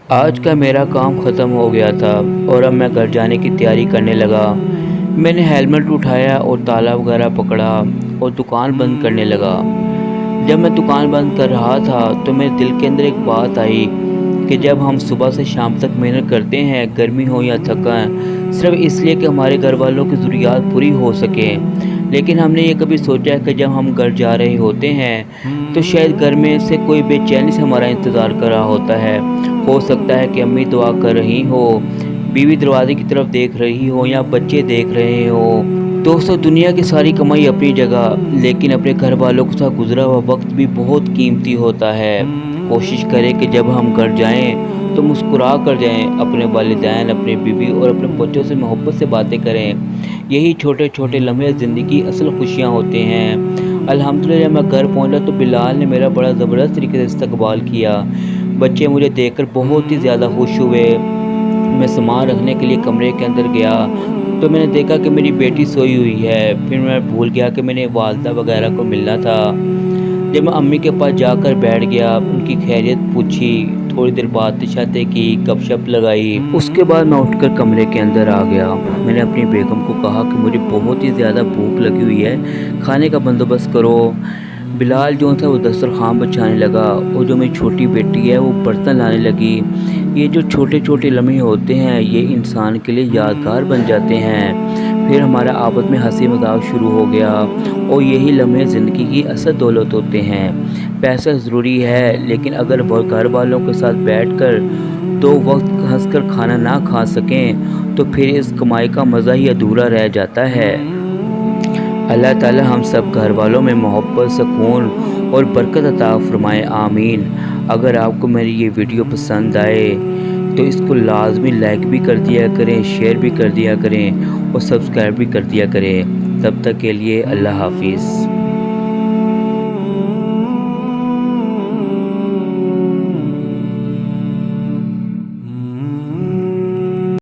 آج کا میرا کام ختم ہو گیا تھا اور اب میں گھر جانے کی تیاری کرنے لگا۔ میں نے ہیلمٹ اٹھایا اور تالا وغیرہ پکڑا اور دکان بند کرنے لگا۔ جب میں دکان بند کر رہا تھا تو میرے دل کے اندر ایک بات آئی کہ جب ہم صبح سے شام تک محنت کرتے ہیں، گرمی ہو یا تھکن، صرف اس لیے کہ ہمارے گھر والوں کی ضروریات پوری ہو سکیں، لیکن ہم نے یہ کبھی سوچا ہے کہ جب ہم گھر جا رہے ہوتے ہیں تو شاید گھر میں سے کوئی بے چینی سے ہمارا انتظار کر رہا ہوتا ہے۔ ہو سکتا ہے کہ امی دعا کر رہی ہو، بیوی دروازے کی طرف دیکھ رہی ہو یا بچے دیکھ رہے ہو۔ دوستو، دنیا کی ساری کمائی اپنی جگہ، لیکن اپنے گھر والوں کے ساتھ گزرا ہوا وقت بھی بہت قیمتی ہوتا ہے۔ کوشش کریں کہ جب ہم گھر جائیں تو مسکرا کر جائیں، اپنے والدین، اپنے بیوی اور اپنے بچوں سے محبت سے باتیں کریں۔ یہی چھوٹے چھوٹے لمحے زندگی اصل خوشیاں ہوتے ہیں۔ الحمدللہ جب میں گھر پہنچا تو بلال نے میرا بڑا زبردست طریقے سے استقبال کیا۔ بچے مجھے دیکھ کر بہت ہی زیادہ خوش ہوئے۔ میں سامان رکھنے کے لیے کمرے کے اندر گیا تو میں نے دیکھا کہ میری بیٹی سوئی ہوئی ہے۔ پھر میں بھول گیا کہ میں نے والدہ وغیرہ کو ملنا تھا۔ جب میں امی کے پاس جا کر بیٹھ گیا، ان کی خیریت پوچھی، تھوڑی دیر باتیں شاتیں کی، گپ شپ لگائی۔ اس کے بعد میں اٹھ کر کمرے کے اندر آ گیا۔ میں نے اپنی بیگم کو کہا کہ مجھے بہت ہی زیادہ بھوک لگی ہوئی ہے، کھانے کا بندوبست کرو۔ بلال جو تھا وہ دسترخوان بچھانے لگا اور جو میری چھوٹی بیٹی ہے وہ برتن لانے لگی۔ یہ جو چھوٹے چھوٹے لمحے ہوتے ہیں یہ انسان کے لیے یادگار بن جاتے ہیں۔ پھر ہمارا آپس میں ہنسی مذاق شروع ہو گیا اور یہی لمحے زندگی کی اصل دولت ہوتے ہیں۔ پیسہ ضروری ہے، لیکن اگر وہ گھر والوں کے ساتھ بیٹھ کر دو وقت ہنس کر کھانا نہ کھا سکیں تو پھر اس کمائی کا مزہ ہی ادھورا رہ جاتا ہے۔ اللہ تعالی ہم سب گھر والوں میں محبت، سکون اور برکت عطا فرمائے، آمین۔ اگر آپ کو میری یہ ویڈیو پسند آئے تو اس کو لازمی لائک بھی کر دیا کریں، شیئر بھی کر دیا کریں اور سبسکرائب بھی کر دیا کریں۔ تب تک کے لیے اللہ حافظ۔